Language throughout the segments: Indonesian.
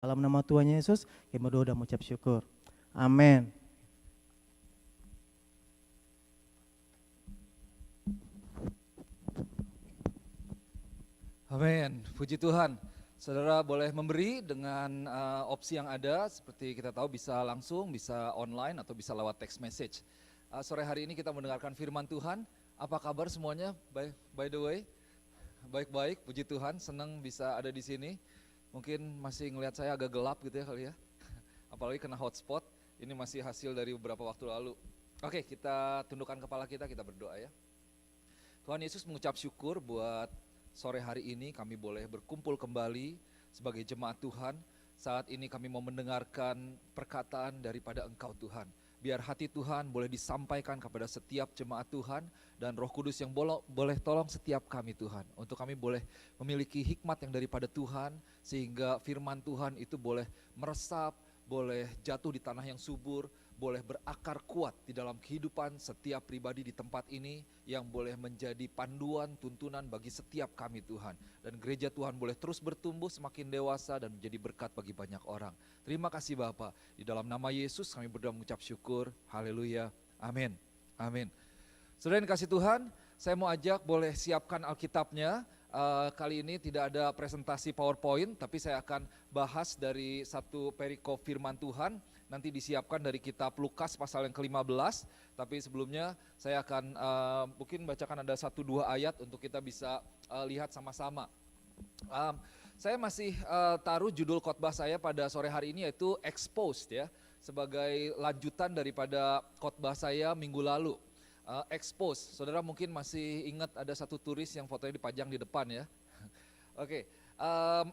Dalam nama Tuhan Yesus, kami berdoa dan mengucap syukur. Amin. Amin, puji Tuhan. Saudara boleh memberi dengan opsi yang ada, seperti kita tahu bisa langsung, bisa online, atau bisa lewat text message. Sore hari ini kita mendengarkan firman Tuhan. Apa kabar semuanya? By the way, baik-baik, puji Tuhan, senang bisa ada di sini. Mungkin masih ngelihat saya agak gelap gitu ya kali ya, apalagi kena hotspot, ini masih hasil dari beberapa waktu lalu. Oke, kita tundukkan kepala kita berdoa ya. Tuhan Yesus mengucap syukur buat sore hari ini kami boleh berkumpul kembali sebagai jemaat Tuhan. Saat ini kami mau mendengarkan perkataan daripada Engkau Tuhan. Biar hati Tuhan boleh disampaikan kepada setiap jemaat Tuhan dan Roh Kudus yang boleh tolong setiap kami Tuhan. Untuk kami boleh memiliki hikmat yang daripada Tuhan sehingga firman Tuhan itu boleh meresap, boleh jatuh di tanah yang subur, boleh berakar kuat di dalam kehidupan setiap pribadi di tempat ini yang boleh menjadi panduan, tuntunan bagi setiap kami Tuhan. Dan gereja Tuhan boleh terus bertumbuh semakin dewasa dan menjadi berkat bagi banyak orang. Terima kasih Bapa. Di dalam nama Yesus kami berdoa mengucap syukur. Haleluya. Amin. Amin. Saudara yang kasih Tuhan, saya mau ajak boleh siapkan Alkitabnya. Kali ini tidak ada presentasi PowerPoint, tapi saya akan bahas dari satu perikop firman Tuhan. Nanti disiapkan dari kitab Lukas pasal yang ke-15, tapi sebelumnya saya akan mungkin bacakan ada 1-2 ayat untuk kita bisa lihat sama-sama. Saya masih taruh judul khotbah saya pada sore hari ini yaitu Exposed ya, sebagai lanjutan daripada khotbah saya minggu lalu. Exposed, saudara mungkin masih ingat ada satu turis yang fotonya dipajang di depan ya. Oke,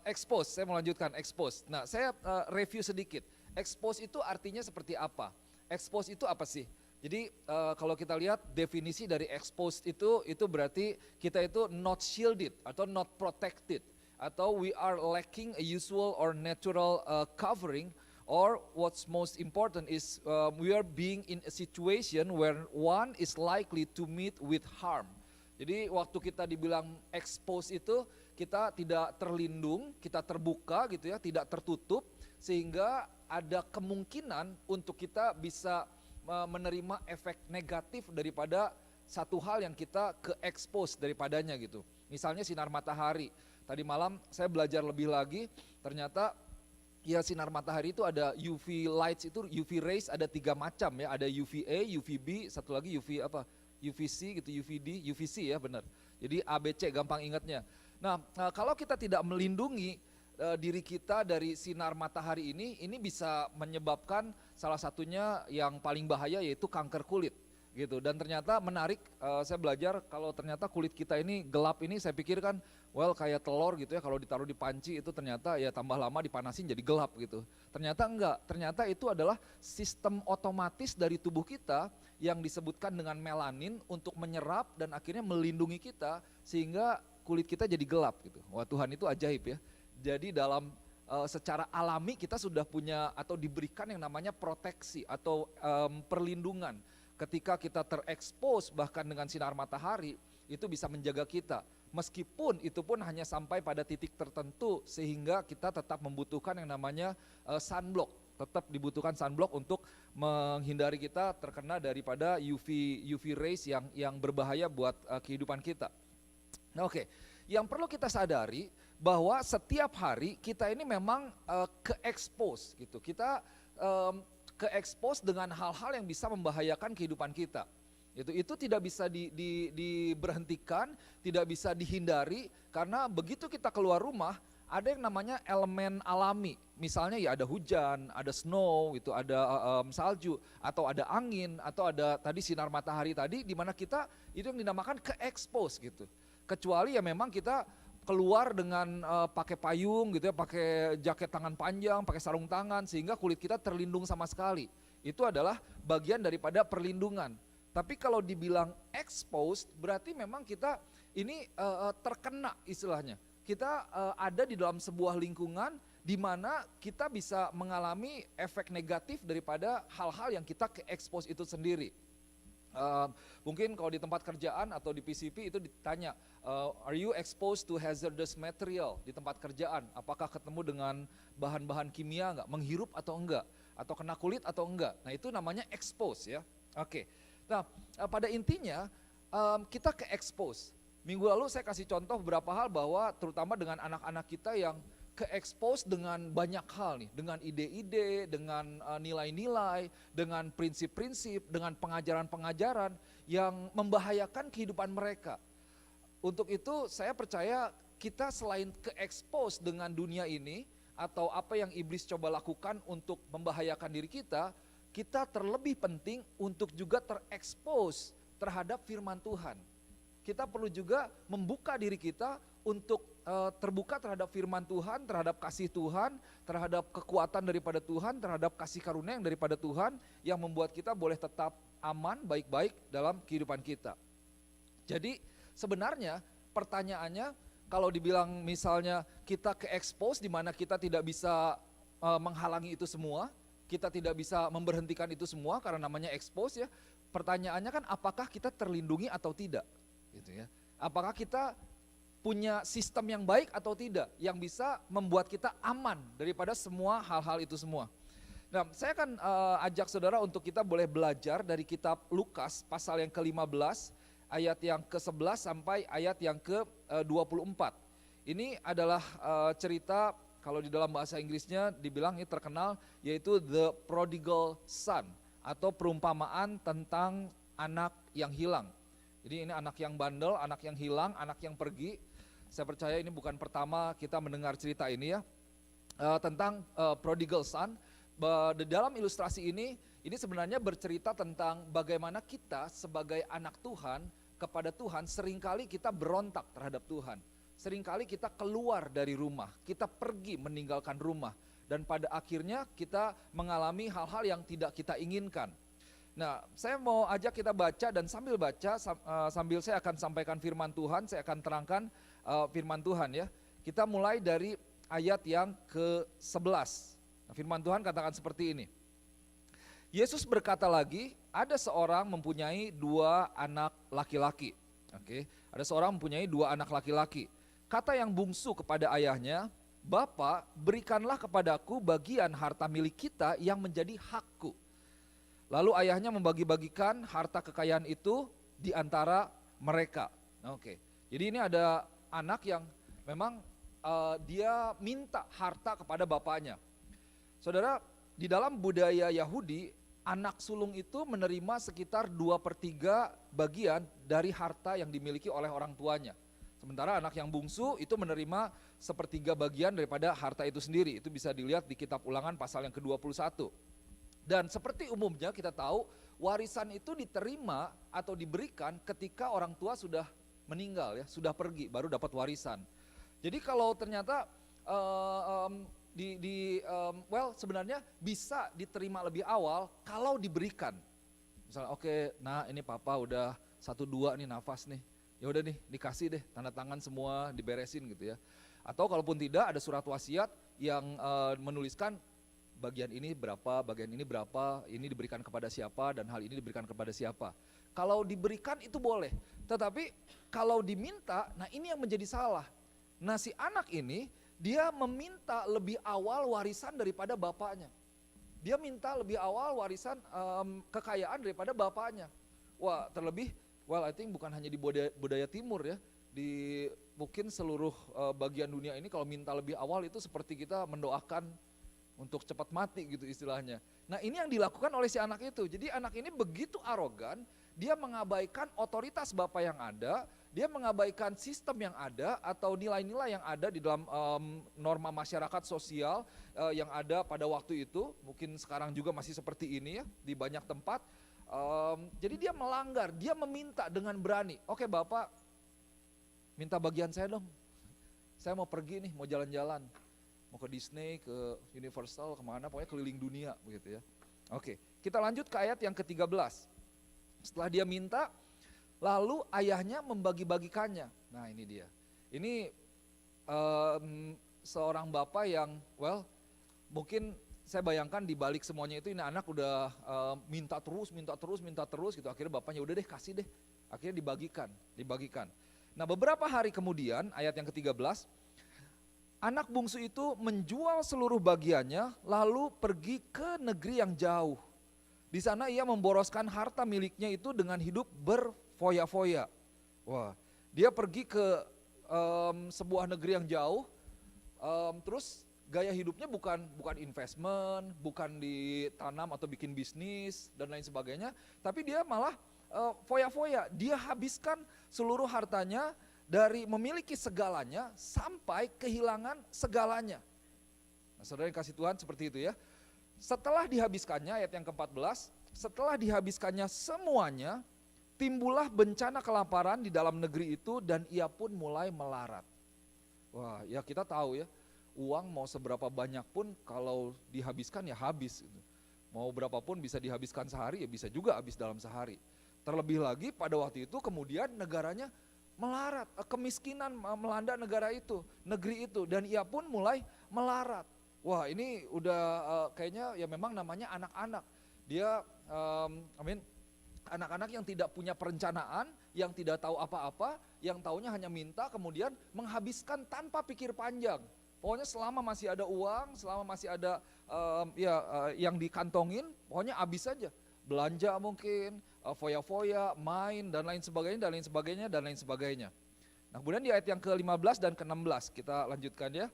Exposed, saya melanjutkan Exposed. Nah saya review sedikit. Expose itu artinya seperti apa? Expose itu apa sih? Jadi kalau kita lihat definisi dari exposed itu berarti kita itu not shielded atau not protected. Atau we are lacking a usual or natural covering, or what's most important is we are being in a situation where one is likely to meet with harm. Jadi waktu kita dibilang expose itu kita tidak terlindung, kita terbuka gitu ya, tidak tertutup, sehingga ada kemungkinan untuk kita bisa menerima efek negatif daripada satu hal yang kita ke-expose daripadanya gitu. Misalnya sinar matahari. Tadi malam saya belajar lebih lagi, ternyata ya sinar matahari itu ada UV lights, itu UV rays ada 3 macam ya, ada UVA, UVB, satu lagi UVC gitu, UVD, UVC ya benar. Jadi ABC gampang ingatnya. Nah, kalau kita tidak melindungi diri kita dari sinar matahari ini bisa menyebabkan salah satunya yang paling bahaya yaitu kanker kulit gitu. Dan ternyata menarik, saya belajar kalau ternyata kulit kita ini gelap ini, saya pikir kan kayak telur gitu ya, kalau ditaruh di panci itu ternyata ya tambah lama dipanasin jadi gelap gitu. Ternyata enggak, ternyata itu adalah sistem otomatis dari tubuh kita yang disebutkan dengan melanin untuk menyerap dan akhirnya melindungi kita sehingga kulit kita jadi gelap gitu. Wah, Tuhan itu ajaib ya. Jadi dalam secara alami kita sudah punya atau diberikan yang namanya proteksi atau perlindungan. Ketika kita terekspos bahkan dengan sinar matahari, itu bisa menjaga kita. Meskipun itu pun hanya sampai pada titik tertentu sehingga kita tetap membutuhkan yang namanya sunblock. Tetap dibutuhkan sunblock untuk menghindari kita terkena daripada UV rays yang berbahaya buat kehidupan kita. Nah, oke, yang perlu kita sadari bahwa setiap hari kita ini memang ke-expose gitu. Kita ke-expose dengan hal-hal yang bisa membahayakan kehidupan kita. Itu tidak bisa diberhentikan, tidak bisa dihindari karena begitu kita keluar rumah ada yang namanya elemen alami. Misalnya ya ada hujan, ada snow, itu ada salju, atau ada angin, atau ada tadi sinar matahari tadi di mana kita itu yang dinamakan ke-expose gitu. Kecuali ya memang kita keluar dengan pakai payung gitu ya, pakai jaket tangan panjang, pakai sarung tangan sehingga kulit kita terlindung sama sekali. Itu adalah bagian daripada perlindungan. Tapi kalau dibilang exposed berarti memang kita ini terkena istilahnya. Kita ada di dalam sebuah lingkungan di mana kita bisa mengalami efek negatif daripada hal-hal yang kita ke-expose itu sendiri. Mungkin kalau di tempat kerjaan atau di PCP itu ditanya, are you exposed to hazardous material di tempat kerjaan? Apakah ketemu dengan bahan-bahan kimia enggak, menghirup atau enggak, atau kena kulit atau enggak? Nah itu namanya expose ya. Oke. Nah pada intinya kita ke expose. Minggu lalu saya kasih contoh beberapa hal bahwa terutama dengan anak-anak kita yang ke-expose dengan banyak hal nih, dengan ide-ide, dengan nilai-nilai, dengan prinsip-prinsip, dengan pengajaran-pengajaran yang membahayakan kehidupan mereka. Untuk itu saya percaya kita selain ke-expose dengan dunia ini atau apa yang iblis coba lakukan untuk membahayakan diri kita terlebih penting untuk juga ter-expose terhadap firman Tuhan. Kita perlu juga membuka diri kita untuk terbuka terhadap firman Tuhan, terhadap kasih Tuhan, terhadap kekuatan daripada Tuhan, terhadap kasih karunia yang daripada Tuhan yang membuat kita boleh tetap aman, baik-baik dalam kehidupan kita. Jadi sebenarnya pertanyaannya kalau dibilang misalnya kita ke-expose di mana kita tidak bisa menghalangi itu semua, kita tidak bisa memberhentikan itu semua karena namanya expose ya. Pertanyaannya kan apakah kita terlindungi atau tidak? Gitu ya. Apakah kita punya sistem yang baik atau tidak yang bisa membuat kita aman daripada semua hal-hal itu semua. Nah, saya akan ajak saudara untuk kita boleh belajar dari kitab Lukas pasal yang ke-15 ayat yang ke-11 sampai ayat yang ke-24. Ini adalah cerita kalau di dalam bahasa Inggrisnya dibilang ini terkenal yaitu The Prodigal Son atau perumpamaan tentang anak yang hilang. Jadi ini anak yang bandel, anak yang hilang, anak yang pergi. Saya percaya ini bukan pertama kita mendengar cerita ini ya, tentang prodigal son. Di dalam ilustrasi ini sebenarnya bercerita tentang bagaimana kita sebagai anak Tuhan kepada Tuhan seringkali kita berontak terhadap Tuhan. Seringkali kita keluar dari rumah, kita pergi meninggalkan rumah. Dan pada akhirnya kita mengalami hal-hal yang tidak kita inginkan. Nah, saya mau ajak kita baca dan sambil baca, sambil saya akan sampaikan firman Tuhan, saya akan terangkan firman Tuhan ya. Kita mulai dari ayat yang ke-11. Nah, firman Tuhan katakan seperti ini. Yesus berkata lagi, ada seorang mempunyai 2 anak laki-laki. Oke, ada seorang mempunyai 2 anak laki-laki. Kata yang bungsu kepada ayahnya, Bapa, berikanlah kepadaku bagian harta milik kita yang menjadi hakku. Lalu ayahnya membagi-bagikan harta kekayaan itu di antara mereka. Oke, jadi ini ada anak yang memang dia minta harta kepada bapaknya. Saudara, di dalam budaya Yahudi, anak sulung itu menerima sekitar 2/3 bagian dari harta yang dimiliki oleh orang tuanya. Sementara anak yang bungsu itu menerima 1/3 bagian daripada harta itu sendiri. Itu bisa dilihat di kitab Ulangan pasal yang ke-21. Dan seperti umumnya kita tahu warisan itu diterima atau diberikan ketika orang tua sudah meninggal ya, sudah pergi baru dapat warisan. Jadi kalau ternyata sebenarnya bisa diterima lebih awal kalau diberikan. Misalnya oke, nah ini papa udah 1-2 nih nafas nih. Ya udah nih dikasih deh tanda tangan semua diberesin gitu ya. Atau kalaupun tidak ada surat wasiat yang menuliskan bagian ini berapa, bagian ini berapa, ini diberikan kepada siapa, dan hal ini diberikan kepada siapa. Kalau diberikan itu boleh, tetapi kalau diminta, nah ini yang menjadi salah. Nah si anak ini, dia meminta lebih awal warisan daripada bapaknya. Dia minta lebih awal warisan kekayaan daripada bapaknya. Wah terlebih, I think bukan hanya di budaya timur ya, di mungkin seluruh bagian dunia ini kalau minta lebih awal itu seperti kita mendoakan untuk cepat mati gitu istilahnya. Nah ini yang dilakukan oleh si anak itu. Jadi anak ini begitu arogan, dia mengabaikan otoritas bapak yang ada, dia mengabaikan sistem yang ada atau nilai-nilai yang ada di dalam norma masyarakat sosial yang ada pada waktu itu. Mungkin sekarang juga masih seperti ini ya di banyak tempat. Jadi dia melanggar, dia meminta dengan berani. Oke bapak, minta bagian saya dong. Saya mau pergi nih, mau jalan-jalan. Mau ke Disney, ke Universal, kemana, pokoknya keliling dunia begitu ya. Oke, kita lanjut ke ayat yang ke-13. Setelah dia minta, lalu ayahnya membagi-bagikannya. Nah ini dia. Ini seorang bapak yang mungkin saya bayangkan di balik semuanya itu ini anak udah minta terus gitu. Akhirnya bapaknya udah deh kasih deh. Akhirnya dibagikan. Nah beberapa hari kemudian ayat yang ke-13, anak bungsu itu menjual seluruh bagiannya lalu pergi ke negeri yang jauh. Di sana ia memboroskan harta miliknya itu dengan hidup berfoya-foya. Wah, dia pergi ke sebuah negeri yang jauh, terus gaya hidupnya bukan investment, bukan ditanam atau bikin bisnis dan lain sebagainya, tapi dia malah foya-foya. Dia habiskan seluruh hartanya dari memiliki segalanya sampai kehilangan segalanya. Nah, saudara yang kasih Tuhan seperti itu ya. Setelah dihabiskannya, ayat yang ke-14, setelah dihabiskannya semuanya, timbullah bencana kelaparan di dalam negeri itu dan ia pun mulai melarat. Wah, ya kita tahu ya, uang mau seberapa banyak pun kalau dihabiskan ya habis. Gitu. Mau berapapun bisa dihabiskan sehari ya bisa juga habis dalam sehari. Terlebih lagi pada waktu itu kemudian negaranya melarat, kemiskinan melanda negeri itu dan ia pun mulai melarat. Wah ini udah kayaknya ya memang namanya anak-anak. Dia anak-anak yang tidak punya perencanaan, yang tidak tahu apa-apa, yang taunya hanya minta kemudian menghabiskan tanpa pikir panjang. Pokoknya selama masih ada uang, selama masih ada yang dikantongin, pokoknya habis saja. Belanja mungkin, foya-foya, main dan lain sebagainya. Nah kemudian di ayat yang ke-15 dan ke-16 kita lanjutkan ya.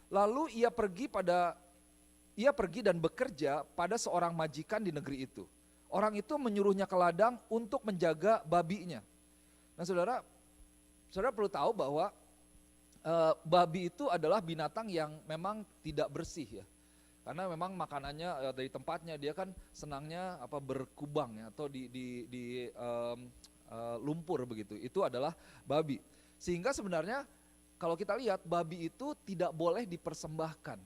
Lalu ia pergi dan bekerja pada seorang majikan di negeri itu. Orang itu menyuruhnya ke ladang untuk menjaga babinya. Nah saudara perlu tahu bahwa babi itu adalah binatang yang memang tidak bersih ya. Karena memang makanannya dari tempatnya, dia kan senangnya berkubang ya, atau di lumpur begitu. Itu adalah babi. Sehingga sebenarnya kalau kita lihat babi itu tidak boleh dipersembahkan.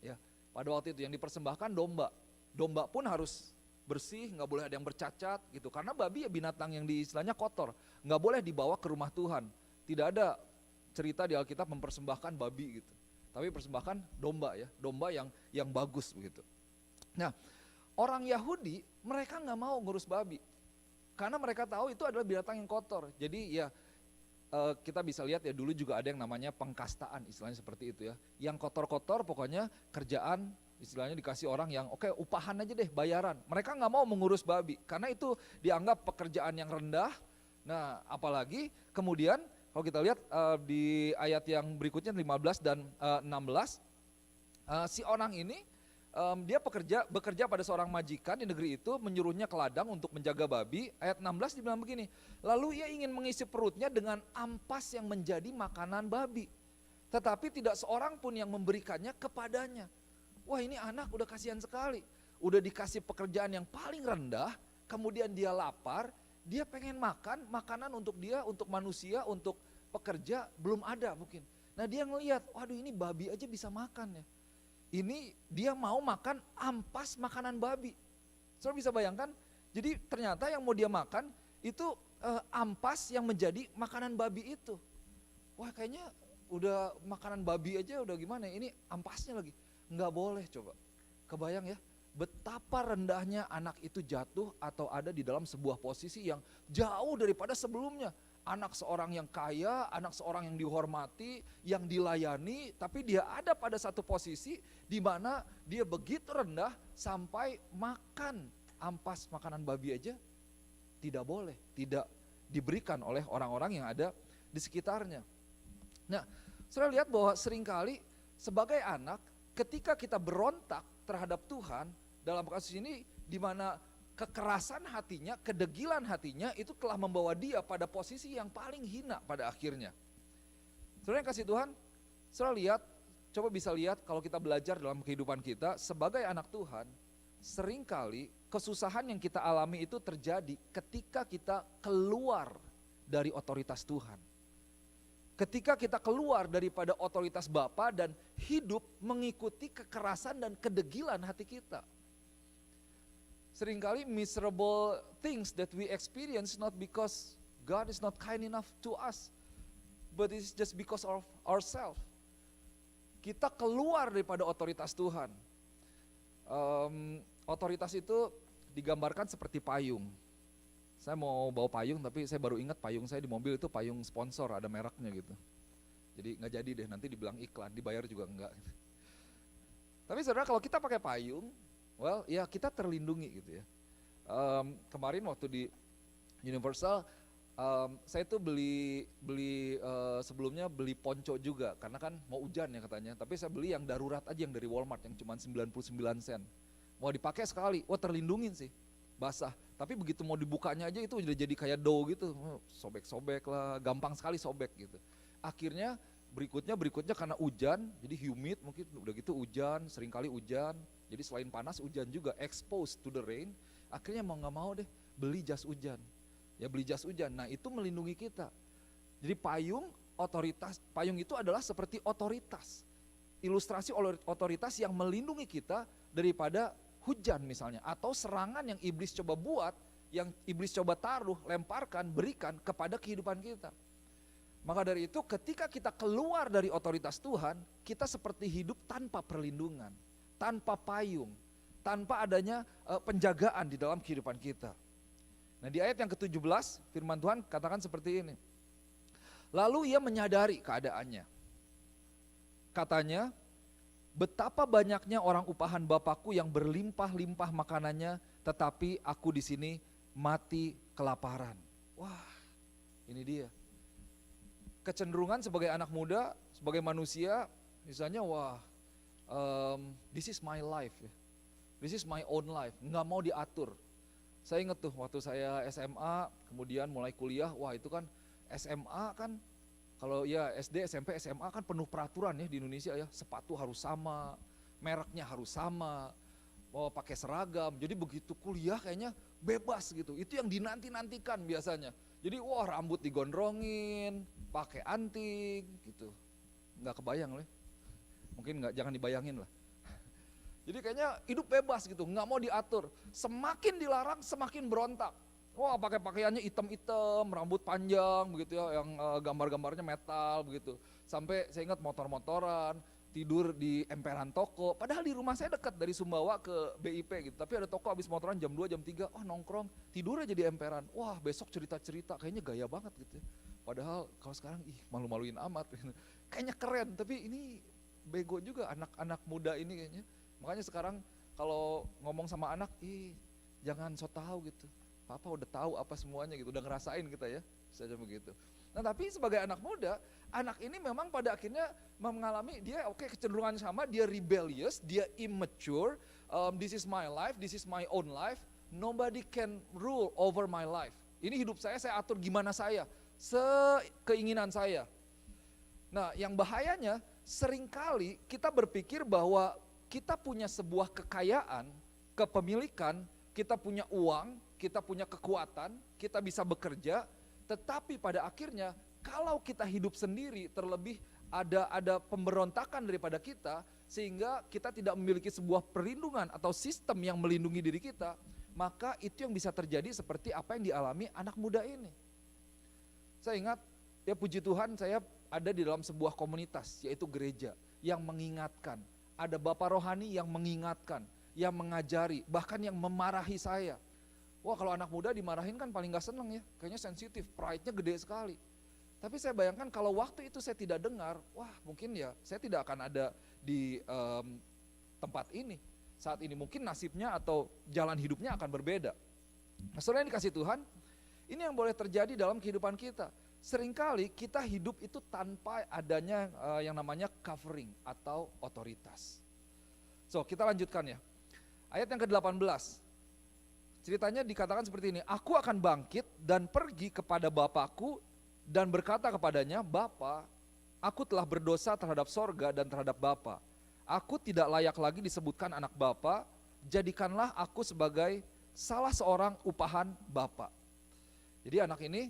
Ya, pada waktu itu yang dipersembahkan domba. Domba pun harus bersih, nggak boleh ada yang bercacat gitu. Karena babi ya binatang yang istilahnya kotor, nggak boleh dibawa ke rumah Tuhan. Tidak ada cerita di Alkitab mempersembahkan babi gitu. Tapi persembahkan domba ya, domba yang bagus begitu. Nah, orang Yahudi mereka nggak mau ngurus babi. Karena mereka tahu itu adalah binatang yang kotor. Jadi ya kita bisa lihat ya dulu juga ada yang namanya pengkastaan, istilahnya seperti itu ya. Yang kotor-kotor pokoknya kerjaan istilahnya dikasih orang yang oke, upahan aja deh, bayaran. Mereka nggak mau mengurus babi karena itu dianggap pekerjaan yang rendah. Nah apalagi kemudian kalau kita lihat di ayat yang berikutnya 15 dan 16, si orang ini dia bekerja pada seorang majikan di negeri itu, menyuruhnya ke ladang untuk menjaga babi. Ayat 16 dibilang begini, lalu ia ingin mengisi perutnya dengan ampas yang menjadi makanan babi. Tetapi tidak seorang pun yang memberikannya kepadanya. Wah ini anak udah kasihan sekali, udah dikasih pekerjaan yang paling rendah, kemudian dia lapar, dia pengen makan, makanan untuk dia, untuk manusia, untuk pekerja belum ada mungkin. Nah dia ngelihat, waduh ini babi aja bisa makan ya. Ini dia mau makan ampas makanan babi. Saudara bisa bayangkan, jadi ternyata yang mau dia makan itu ampas yang menjadi makanan babi itu. Wah kayaknya udah makanan babi aja udah gimana, ini ampasnya lagi. Nggak boleh coba, kebayang ya. Betapa rendahnya anak itu jatuh atau ada di dalam sebuah posisi yang jauh daripada sebelumnya. Anak seorang yang kaya, anak seorang yang dihormati, yang dilayani, tapi dia ada pada satu posisi di mana dia begitu rendah sampai makan ampas makanan babi aja tidak boleh, tidak diberikan oleh orang-orang yang ada di sekitarnya. Nah, saudara lihat bahwa seringkali sebagai anak ketika kita berontak terhadap Tuhan, dalam kasus ini di mana kekerasan hatinya, kedegilan hatinya itu telah membawa dia pada posisi yang paling hina pada akhirnya. Saudara yang kasih Tuhan, saudara lihat, coba bisa lihat kalau kita belajar dalam kehidupan kita sebagai anak Tuhan, seringkali kesusahan yang kita alami itu terjadi ketika kita keluar dari otoritas Tuhan. Ketika kita keluar daripada otoritas Bapa dan hidup mengikuti kekerasan dan kedegilan hati kita. Seringkali miserable things that we experience not because God is not kind enough to us, but it's just because of ourselves. Kita keluar daripada otoritas Tuhan. Otoritas itu digambarkan seperti payung. Saya mau bawa payung tapi saya baru ingat payung saya di mobil itu payung sponsor, ada mereknya gitu. Jadi nggak jadi deh, nanti dibilang iklan, dibayar juga enggak. Tapi saudara kalau kita pakai payung, well ya kita terlindungi gitu ya. Kemarin waktu di Universal, saya tuh sebelumnya beli ponco juga karena kan mau hujan ya katanya. Tapi saya beli yang darurat aja yang dari Walmart yang cuma 99 sen. Mau dipakai sekali, wah terlindungin sih, basah. Tapi begitu mau dibukanya aja itu udah jadi kayak dough gitu, sobek-sobek lah, gampang sekali sobek gitu. Akhirnya berikutnya karena hujan, jadi humid mungkin udah gitu hujan, seringkali hujan. Jadi selain panas hujan juga, exposed to the rain. Akhirnya mau nggak mau deh beli jas hujan. Ya beli jas hujan, nah itu melindungi kita. Jadi payung itu adalah seperti otoritas. Ilustrasi otoritas yang melindungi kita daripada hujan misalnya. Atau serangan yang iblis coba buat, yang iblis coba taruh, lemparkan, berikan kepada kehidupan kita. Maka dari itu ketika kita keluar dari otoritas Tuhan, kita seperti hidup tanpa perlindungan, tanpa payung, tanpa adanya penjagaan di dalam kehidupan kita. Nah di ayat yang ke-17 firman Tuhan katakan seperti ini. Lalu ia menyadari keadaannya. Katanya, betapa banyaknya orang upahan Bapakku yang berlimpah-limpah makanannya, tetapi aku di sini mati kelaparan. Wah, ini dia. Kecenderungan sebagai anak muda, sebagai manusia, misalnya this is my life, this is my own life, nggak mau diatur. Saya inget tuh waktu saya SMA, kemudian mulai kuliah, wah itu kan SMA kan, kalau ya SD, SMP, SMA kan penuh peraturan ya di Indonesia ya, sepatu harus sama, mereknya harus sama, mau pakai seragam, jadi begitu kuliah kayaknya bebas gitu, itu yang dinanti-nantikan biasanya. Jadi wah rambut digondrongin, pakai anting gitu, nggak kebayang lah, mungkin nggak, jangan dibayangin lah. Jadi kayaknya hidup bebas gitu, nggak mau diatur. Semakin dilarang, semakin berontak. Wah pakai pakaiannya hitam-hitam, rambut panjang begitu ya, yang gambar-gambarnya metal begitu. Sampai saya ingat motor-motoran, tidur di emperan toko. Padahal di rumah saya dekat dari Sumbawa ke BIP gitu. Tapi ada toko habis motoran jam 2, jam 3, nongkrong, tidur aja di emperan. Wah besok cerita-cerita, kayaknya gaya banget gitu. Padahal kalau sekarang malu-maluin amat. Kayaknya keren, tapi ini bego juga anak-anak muda ini kayaknya. Makanya sekarang kalau ngomong sama anak, jangan so tahu gitu. Papa udah tahu apa semuanya gitu, udah ngerasain kita ya, saja begitu. Nah tapi sebagai anak muda, anak ini memang pada akhirnya mengalami dia kecenderungan sama, dia rebellious, dia immature, this is my life, this is my own life, nobody can rule over my life. Ini hidup saya atur gimana saya, sekeinginan saya. Nah yang bahayanya seringkali kita berpikir bahwa kita punya sebuah kekayaan, kepemilikan, kita punya uang, kita punya kekuatan, kita bisa bekerja, tetapi pada akhirnya kalau kita hidup sendiri terlebih ada pemberontakan daripada kita, sehingga kita tidak memiliki sebuah perlindungan atau sistem yang melindungi diri kita, maka itu yang bisa terjadi seperti apa yang dialami anak muda ini. Saya ingat, ya puji Tuhan saya ada di dalam sebuah komunitas, yaitu gereja, yang mengingatkan. Ada bapak rohani yang mengingatkan, yang mengajari, bahkan yang memarahi saya. Wah kalau anak muda dimarahin kan paling gak seneng ya, kayaknya sensitif, pride-nya gede sekali. Tapi saya bayangkan kalau waktu itu saya tidak dengar, wah mungkin ya saya tidak akan ada di tempat ini. Saat ini mungkin nasibnya atau jalan hidupnya akan berbeda. Nah saudara yang dikasih Tuhan, ini yang boleh terjadi dalam kehidupan kita. Seringkali kita hidup itu tanpa adanya yang namanya covering atau otoritas. So kita lanjutkan ya. Ayat yang ke-18. Ceritanya dikatakan seperti ini. Aku akan bangkit dan pergi kepada Bapakku dan berkata kepadanya, Bapa, aku telah berdosa terhadap sorga dan terhadap Bapa. Aku tidak layak lagi disebutkan anak Bapa, jadikanlah aku sebagai salah seorang upahan Bapa. Jadi anak ini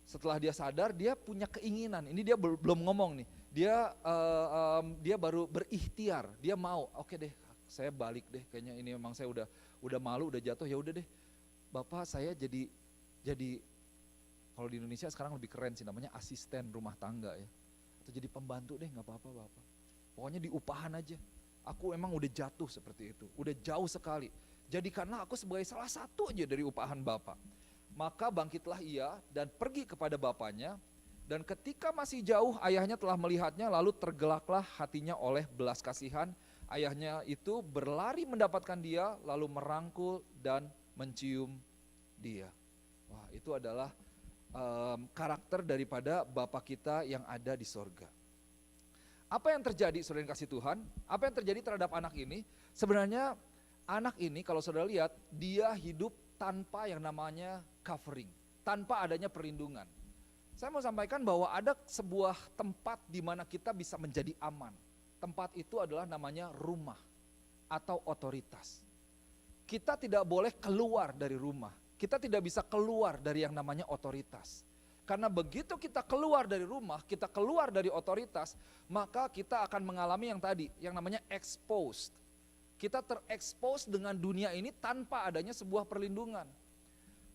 setelah dia sadar, dia punya keinginan. Ini dia belum ngomong nih. Dia baru berikhtiar. Dia mau, oke deh, saya balik deh. Kayaknya ini memang saya udah malu, udah jatuh. Ya udah deh, Bapak saya jadi kalau di Indonesia sekarang lebih keren sih namanya asisten rumah tangga ya. Atau jadi pembantu deh, nggak apa-apa Bapak. Pokoknya diupahan aja. Aku emang udah jatuh seperti itu, udah jauh sekali. Jadikanlah aku sebagai salah satu aja dari upahan Bapa. Maka bangkitlah ia dan pergi kepada bapaknya. Dan ketika masih jauh ayahnya telah melihatnya, lalu tergelaklah hatinya oleh belas kasihan. Ayahnya itu berlari mendapatkan dia, lalu merangkul dan mencium dia. Wah, itu adalah karakter daripada Bapa kita yang ada di sorga. Apa yang terjadi, saudara yang kasih Tuhan? Apa yang terjadi terhadap anak ini? Sebenarnya anak ini kalau saudara lihat, dia hidup tanpa yang namanya covering, tanpa adanya perlindungan. Saya mau sampaikan bahwa ada sebuah tempat di mana kita bisa menjadi aman. Tempat itu adalah namanya rumah atau otoritas. Kita tidak boleh keluar dari rumah. Kita tidak bisa keluar dari yang namanya otoritas. Karena begitu kita keluar dari rumah, kita keluar dari otoritas, maka kita akan mengalami yang tadi, yang namanya exposed. Kita terekspos dengan dunia ini tanpa adanya sebuah perlindungan.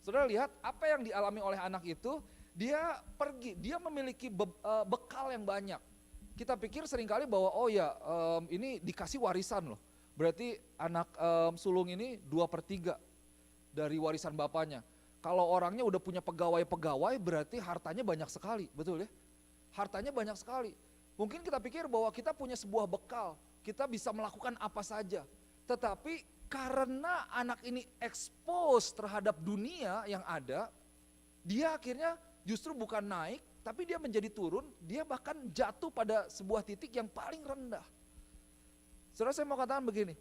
Saudara lihat apa yang dialami oleh anak itu, dia pergi, dia memiliki bekal yang banyak. Kita pikir seringkali bahwa ini dikasih warisan loh. Berarti anak sulung ini 2/3 dari warisan bapaknya. Kalau orangnya udah punya pegawai-pegawai berarti hartanya banyak sekali, betul ya? Hartanya banyak sekali. Mungkin kita pikir bahwa kita punya sebuah bekal, kita bisa melakukan apa saja. Tetapi karena anak ini expose terhadap dunia yang ada, dia akhirnya justru bukan naik, tapi dia menjadi turun, dia bahkan jatuh pada sebuah titik yang paling rendah. Saudara, saya mau katakan begini,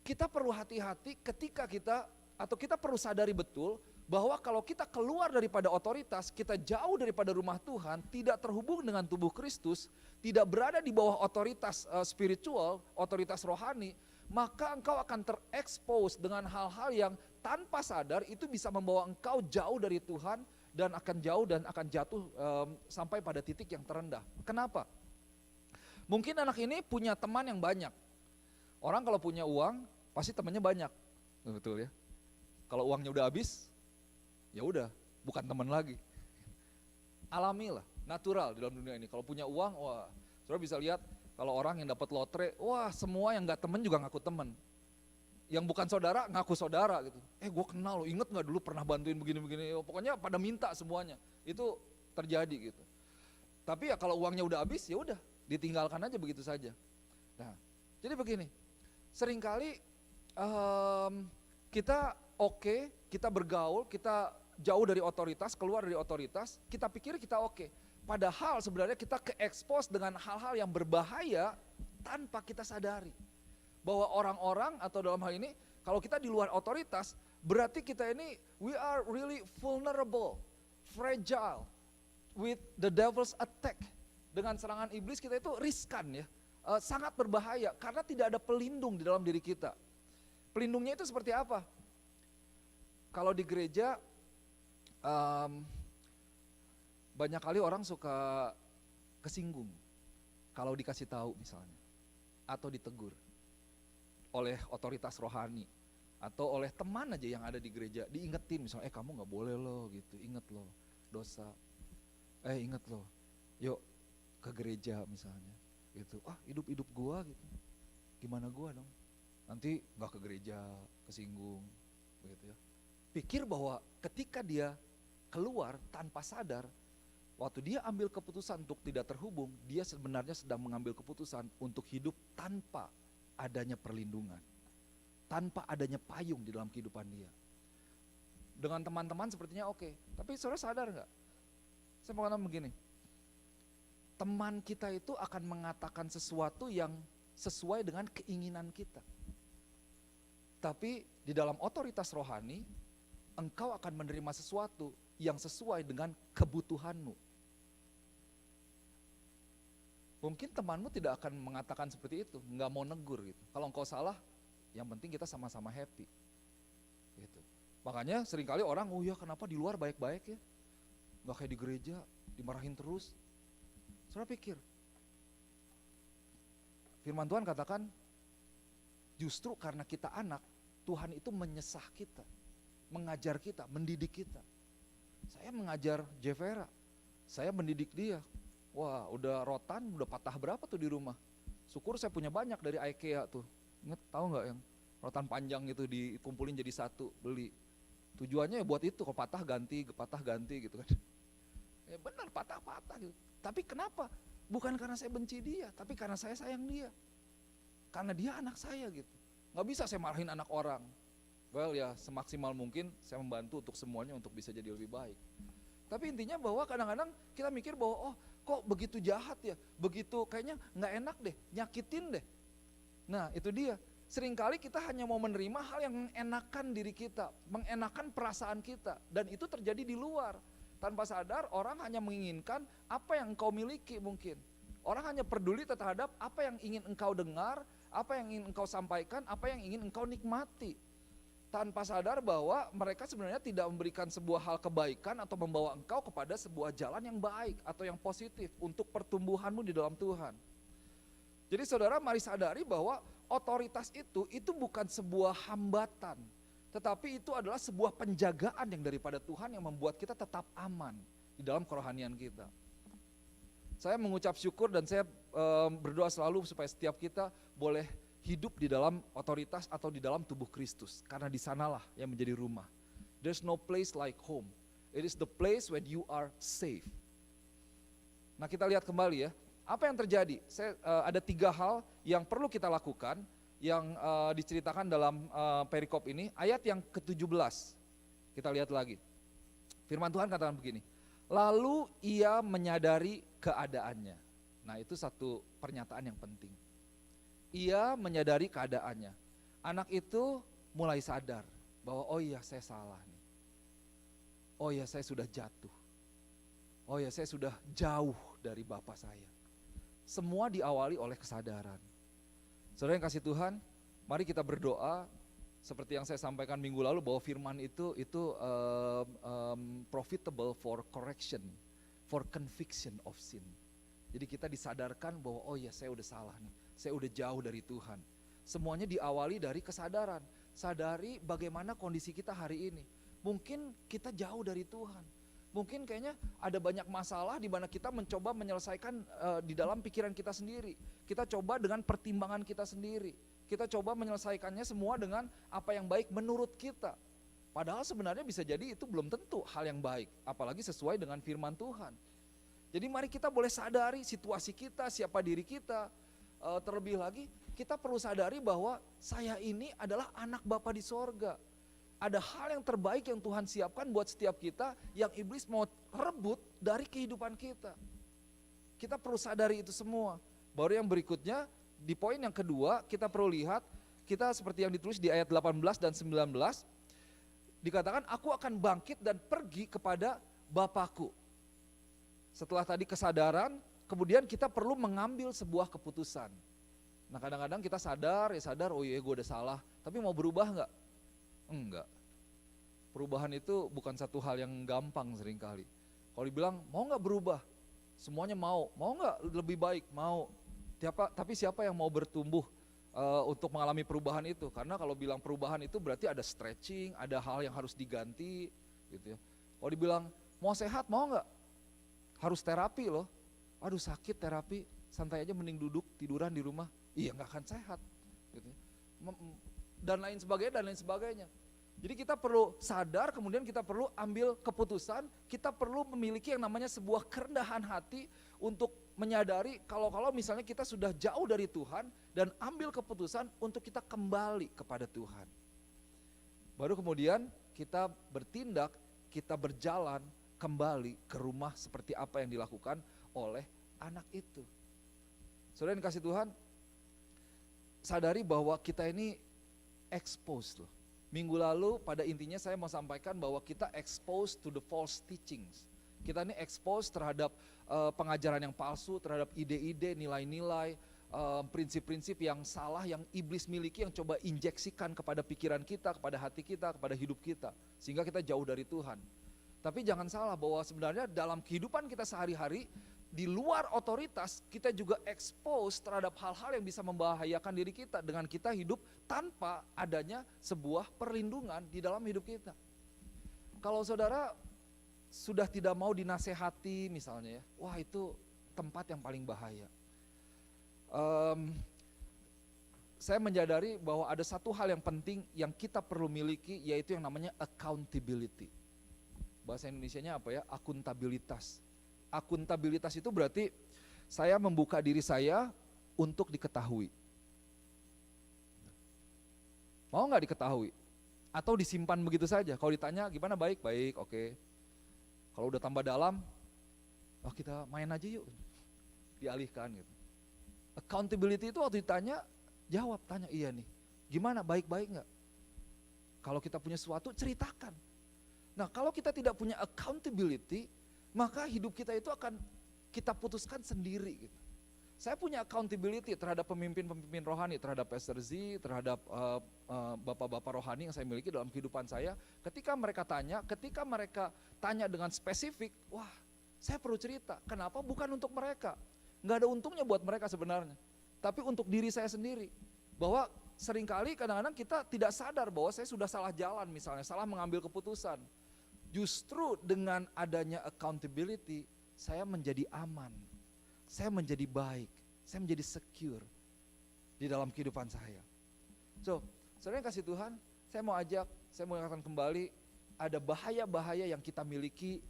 kita perlu hati-hati ketika kita perlu sadari betul bahwa kalau kita keluar daripada otoritas, kita jauh daripada rumah Tuhan, tidak terhubung dengan tubuh Kristus, tidak berada di bawah otoritas spiritual, otoritas rohani, maka engkau akan terekspos dengan hal-hal yang tanpa sadar itu bisa membawa engkau jauh dari Tuhan dan akan jatuh sampai pada titik yang terendah. Kenapa? Mungkin anak ini punya teman yang banyak. Orang kalau punya uang pasti temannya banyak, betul ya. Kalau uangnya udah habis, ya udah, bukan teman lagi. Alamilah, natural di dalam dunia ini. Kalau punya uang, wah, saudara bisa lihat kalau orang yang dapat lotre, wah semua yang nggak temen juga ngaku temen. Yang bukan saudara ngaku saudara gitu. Gue kenal lo, inget nggak dulu pernah bantuin begini-begini. Pokoknya pada minta semuanya. Itu terjadi gitu. Tapi ya kalau uangnya udah habis, ya udah, ditinggalkan aja begitu saja. Nah, jadi begini, seringkali kita kita bergaul, kita jauh dari otoritas, keluar dari otoritas, kita pikir kita oke. Padahal sebenarnya kita ke-expose dengan hal-hal yang berbahaya tanpa kita sadari. Bahwa orang-orang atau dalam hal ini, kalau kita di luar otoritas, berarti kita ini, we are really vulnerable, fragile, with the devil's attack. Dengan serangan iblis kita itu riskan ya, sangat berbahaya karena tidak ada pelindung di dalam diri kita. Pelindungnya itu seperti apa? Kalau di gereja, banyak kali orang suka kesinggung kalau dikasih tahu misalnya, atau ditegur oleh otoritas rohani, atau oleh teman aja yang ada di gereja, diingetin misalnya, kamu gak boleh loh gitu, inget loh dosa, inget loh, yuk ke gereja misalnya, gitu, hidup gua gitu, gimana gua dong, nanti gak ke gereja, kesinggung, begitu ya. Pikir bahwa ketika dia keluar tanpa sadar, waktu dia ambil keputusan untuk tidak terhubung, dia sebenarnya sedang mengambil keputusan untuk hidup tanpa adanya perlindungan, tanpa adanya payung di dalam kehidupan dia. Dengan teman-teman sepertinya oke, tapi saudara sadar nggak? Saya mau katakan begini, teman kita itu akan mengatakan sesuatu yang sesuai dengan keinginan kita. Tapi di dalam otoritas rohani, engkau akan menerima sesuatu yang sesuai dengan kebutuhanmu. Mungkin temanmu tidak akan mengatakan seperti itu, nggak mau negur gitu. Kalau engkau salah, yang penting kita sama-sama happy. Gitu. Makanya seringkali orang, ya kenapa di luar baik-baik ya? Nggak kayak di gereja, dimarahin terus. Saudara pikir, firman Tuhan katakan, justru karena kita anak, Tuhan itu menyesah kita, mengajar kita, mendidik kita. Saya mengajar Jevera, saya mendidik dia. Wah, udah rotan, udah patah berapa tuh di rumah. Syukur saya punya banyak dari IKEA tuh. Ingat tahu nggak yang rotan panjang itu dikumpulin jadi satu, beli. Tujuannya ya buat itu, kalau patah ganti gitu kan. Ya benar, patah-patah gitu. Tapi kenapa? Bukan karena saya benci dia, tapi karena saya sayang dia. Karena dia anak saya gitu. Nggak bisa saya marahin anak orang. Well ya semaksimal mungkin saya membantu untuk semuanya untuk bisa jadi lebih baik. Tapi intinya bahwa kadang-kadang kita mikir bahwa oh kok begitu jahat ya, begitu kayaknya nggak enak deh, nyakitin deh. Nah itu dia, seringkali kita hanya mau menerima hal yang mengenakan diri kita, mengenakan perasaan kita. Dan itu terjadi di luar. Tanpa sadar orang hanya menginginkan apa yang engkau miliki mungkin. Orang hanya peduli terhadap apa yang ingin engkau dengar, apa yang ingin engkau sampaikan, apa yang ingin engkau nikmati. Tanpa sadar bahwa mereka sebenarnya tidak memberikan sebuah hal kebaikan atau membawa engkau kepada sebuah jalan yang baik atau yang positif untuk pertumbuhanmu di dalam Tuhan. Jadi saudara mari sadari bahwa otoritas itu bukan sebuah hambatan, tetapi itu adalah sebuah penjagaan yang daripada Tuhan yang membuat kita tetap aman di dalam kerohanian kita. Saya mengucap syukur dan saya berdoa selalu supaya setiap kita boleh hidup di dalam otoritas atau di dalam tubuh Kristus. Karena di sanalah yang menjadi rumah. There's no place like home. It is the place when you are safe. Nah kita lihat kembali ya, apa yang terjadi? Ada 3 hal yang perlu kita lakukan yang diceritakan dalam perikop ini. Ayat yang ke-17, kita lihat lagi. Firman Tuhan katakan begini, lalu ia menyadari keadaannya. Nah itu satu pernyataan yang penting. Ia menyadari keadaannya. Anak itu mulai sadar bahwa oh iya saya salah nih. Oh iya saya sudah jatuh. Oh iya saya sudah jauh dari Bapa saya. Semua diawali oleh kesadaran. Saudara yang kasih Tuhan, mari kita berdoa seperti yang saya sampaikan minggu lalu bahwa firman itu profitable for correction, for conviction of sin. Jadi kita disadarkan bahwa oh iya saya udah salah nih, saya udah jauh dari Tuhan. Semuanya diawali dari kesadaran, sadari bagaimana kondisi kita hari ini. Mungkin kita jauh dari Tuhan, mungkin kayaknya ada banyak masalah di mana kita mencoba menyelesaikan di dalam pikiran kita sendiri. Kita coba dengan pertimbangan kita sendiri, kita coba menyelesaikannya semua dengan apa yang baik menurut kita. Padahal sebenarnya bisa jadi itu belum tentu hal yang baik, apalagi sesuai dengan firman Tuhan. Jadi mari kita boleh sadari situasi kita, siapa diri kita. Terlebih lagi kita perlu sadari bahwa saya ini adalah anak Bapa di sorga. Ada hal yang terbaik yang Tuhan siapkan buat setiap kita yang iblis mau rebut dari kehidupan kita. Kita perlu sadari itu semua. Baru yang berikutnya di poin yang kedua kita perlu lihat, kita seperti yang ditulis di ayat 18 dan 19. Dikatakan aku akan bangkit dan pergi kepada Bapakku. Setelah tadi kesadaran, kemudian kita perlu mengambil sebuah keputusan. Nah kadang-kadang kita sadar, oh iya gue udah salah, tapi mau berubah enggak? Enggak. Perubahan itu bukan satu hal yang gampang seringkali. Kalau dibilang mau enggak berubah? Semuanya mau enggak lebih baik? Mau. Tapi siapa yang mau bertumbuh untuk mengalami perubahan itu? Karena kalau bilang perubahan itu berarti ada stretching, ada hal yang harus diganti gitu ya. Kalau dibilang mau sehat, mau enggak? Harus terapi loh. Aduh sakit terapi, santai aja mending duduk tiduran di rumah. Iya nggak akan sehat. Gitu. Dan lain sebagainya. Jadi kita perlu sadar, kemudian kita perlu ambil keputusan, kita perlu memiliki yang namanya sebuah kerendahan hati untuk menyadari kalau misalnya kita sudah jauh dari Tuhan dan ambil keputusan untuk kita kembali kepada Tuhan. Baru kemudian kita bertindak, kita berjalan kembali ke rumah seperti apa yang dilakukan oleh anak itu. Saudara yang kasih Tuhan, sadari bahwa kita ini exposed loh. Minggu lalu pada intinya saya mau sampaikan bahwa kita exposed to the false teachings. Kita ini exposed terhadap pengajaran yang palsu, terhadap ide-ide, nilai-nilai, prinsip-prinsip yang salah yang iblis miliki yang coba injeksikan kepada pikiran kita, kepada hati kita, kepada hidup kita. Sehingga kita jauh dari Tuhan. Tapi jangan salah bahwa sebenarnya dalam kehidupan kita sehari-hari, di luar otoritas kita juga expose terhadap hal-hal yang bisa membahayakan diri kita dengan kita hidup tanpa adanya sebuah perlindungan di dalam hidup kita. Kalau saudara sudah tidak mau dinasehati misalnya ya, wah itu tempat yang paling bahaya. Em, saya menyadari bahwa ada satu hal yang penting yang kita perlu miliki, yaitu yang namanya accountability. Bahasa Indonesianya apa ya? Akuntabilitas. Akuntabilitas itu berarti saya membuka diri saya untuk diketahui. Mau nggak diketahui? Atau disimpan begitu saja? Kalau ditanya gimana, baik, baik, oke. Kalau udah tambah dalam, oh kita main aja yuk. Dialihkan gitu. Accountability itu waktu ditanya, jawab, tanya iya nih. Gimana, baik-baik nggak? Kalau kita punya sesuatu, ceritakan. Nah kalau kita tidak punya accountability, maka hidup kita itu akan kita putuskan sendiri gitu. Saya punya accountability terhadap pemimpin-pemimpin rohani, terhadap Pastor Z, terhadap bapak-bapak rohani yang saya miliki dalam kehidupan saya. Ketika mereka tanya dengan spesifik, wah saya perlu cerita. Kenapa? Bukan untuk mereka. Nggak ada untungnya buat mereka sebenarnya. Tapi untuk diri saya sendiri. Bahwa seringkali kadang-kadang kita tidak sadar bahwa saya sudah salah jalan misalnya, salah mengambil keputusan. Justru dengan adanya accountability, saya menjadi aman. Saya menjadi baik, saya menjadi secure di dalam kehidupan saya. So, saudara yang kasih Tuhan, saya mau ingatkan kembali, ada bahaya-bahaya yang kita miliki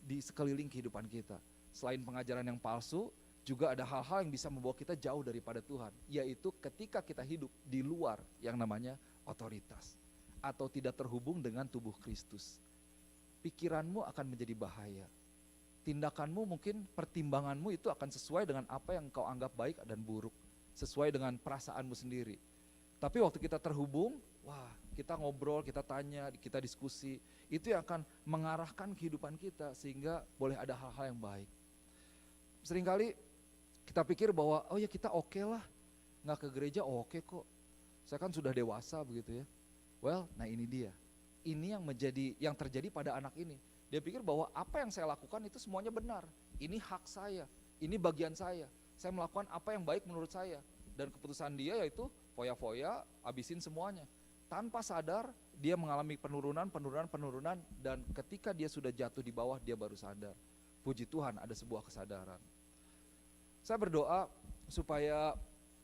di sekeliling kehidupan kita. Selain pengajaran yang palsu, juga ada hal-hal yang bisa membawa kita jauh daripada Tuhan, yaitu ketika kita hidup di luar yang namanya otoritas, atau tidak terhubung dengan tubuh Kristus. Pikiranmu akan menjadi bahaya. Tindakanmu mungkin, pertimbanganmu itu akan sesuai dengan apa yang kau anggap baik dan buruk, sesuai dengan perasaanmu sendiri. Tapi waktu kita terhubung, wah kita ngobrol, kita tanya, kita diskusi, itu yang akan mengarahkan kehidupan kita sehingga boleh ada hal-hal yang baik. Seringkali kita pikir bahwa oh ya kita oke lah, nggak ke gereja oke kok, saya kan sudah dewasa begitu ya. Well, nah ini dia, ini yang terjadi pada anak ini. Dia pikir bahwa apa yang saya lakukan itu semuanya benar. Ini hak saya, ini bagian saya. Saya melakukan apa yang baik menurut saya. Dan keputusan dia yaitu foya-foya, habisin semuanya. Tanpa sadar dia mengalami penurunan, dan ketika dia sudah jatuh di bawah dia baru sadar. Puji Tuhan ada sebuah kesadaran. Saya berdoa supaya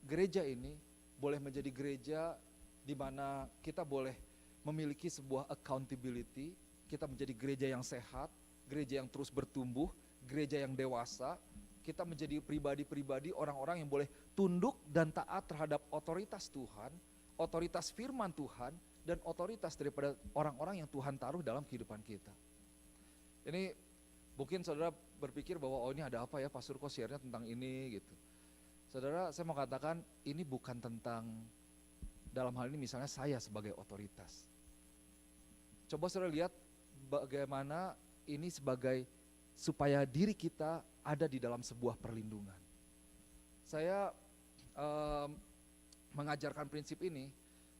gereja ini boleh menjadi gereja di mana kita boleh memiliki sebuah accountability. Kita menjadi gereja yang sehat, gereja yang terus bertumbuh, gereja yang dewasa. Kita menjadi pribadi-pribadi, orang-orang yang boleh tunduk dan taat terhadap otoritas Tuhan, otoritas firman Tuhan, dan otoritas daripada orang-orang yang Tuhan taruh dalam kehidupan kita. Ini mungkin saudara berpikir bahwa oh ini ada apa ya, Pastor kok share-nya tentang ini gitu. Saudara, saya mau katakan ini bukan tentang, dalam hal ini misalnya saya sebagai otoritas. Coba saudara lihat bagaimana ini sebagai supaya diri kita ada di dalam sebuah perlindungan. Saya mengajarkan prinsip ini,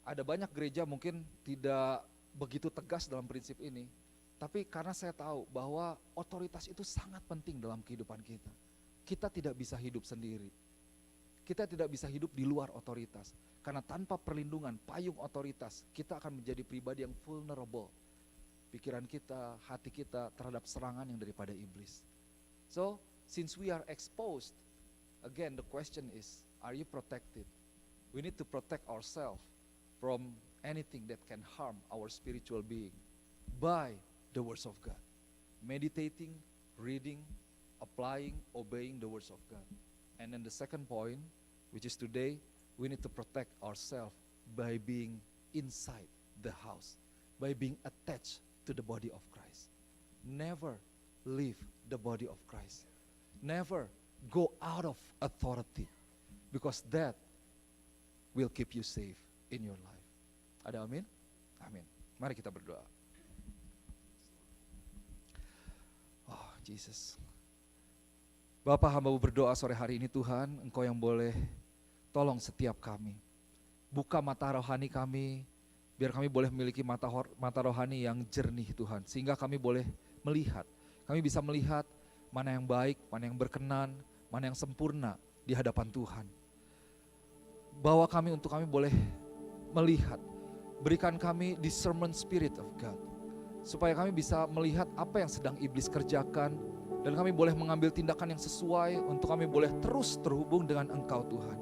ada banyak gereja mungkin tidak begitu tegas dalam prinsip ini, tapi karena saya tahu bahwa otoritas itu sangat penting dalam kehidupan kita. Kita tidak bisa hidup sendiri. Kita tidak bisa hidup di luar otoritas. Karena tanpa perlindungan, payung otoritas, kita akan menjadi pribadi yang vulnerable. Pikiran kita, hati kita terhadap serangan yang daripada iblis. So, since we are exposed, again the question is, are you protected? We need to protect ourselves from anything that can harm our spiritual being by the words of God. Meditating, reading, applying, obeying the words of God. And then the second point, which is today, we need to protect ourselves by being inside the house, by being attached to the body of Christ. Never leave the body of Christ. Never go out of authority, because that will keep you safe in your life. Ada amin? Amin. Mari kita berdoa. Oh Jesus. Bapa, hamba-Mu berdoa sore hari ini Tuhan, Engkau yang boleh tolong setiap kami. Buka mata rohani kami, biar kami boleh memiliki mata rohani yang jernih Tuhan. Sehingga kami boleh melihat, kami bisa melihat mana yang baik, mana yang berkenan, mana yang sempurna di hadapan Tuhan. Bawa kami untuk kami boleh melihat, berikan kami discernment spirit of God. supaya kami bisa melihat apa yang sedang iblis kerjakan, dan kami boleh mengambil tindakan yang sesuai untuk kami boleh terus terhubung dengan Engkau Tuhan.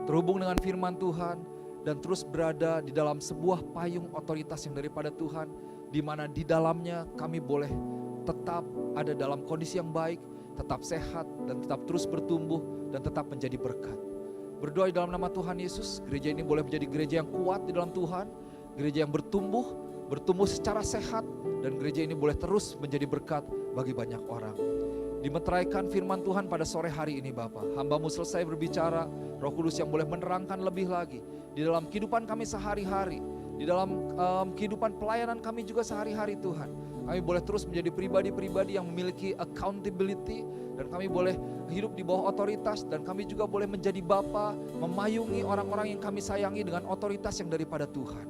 Terhubung dengan firman Tuhan, dan terus berada di dalam sebuah payung otoritas yang daripada Tuhan, di mana di dalamnya kami boleh tetap ada dalam kondisi yang baik, tetap sehat, dan tetap terus bertumbuh, dan tetap menjadi berkat. Berdoa di dalam nama Tuhan Yesus, gereja ini boleh menjadi gereja yang kuat di dalam Tuhan, gereja yang bertumbuh secara sehat, dan gereja ini boleh terus menjadi berkat bagi banyak orang. Dimeteraikan firman Tuhan pada sore hari ini Bapa. Hamba-Mu selesai berbicara, Roh Kudus yang boleh menerangkan lebih lagi di dalam kehidupan kami sehari-hari, di dalam kehidupan pelayanan kami juga sehari-hari Tuhan. Kami boleh terus menjadi pribadi-pribadi yang memiliki accountability, dan kami boleh hidup di bawah otoritas, dan kami juga boleh menjadi bapa, memayungi orang-orang yang kami sayangi dengan otoritas yang daripada Tuhan.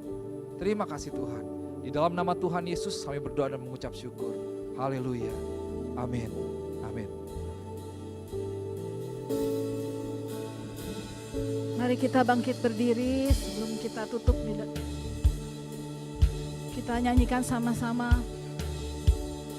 Terima kasih Tuhan. Di dalam nama Tuhan Yesus kami berdoa dan mengucap syukur. Haleluya. Amin. Amin. Mari kita bangkit berdiri sebelum kita tutup. Kita nyanyikan sama-sama.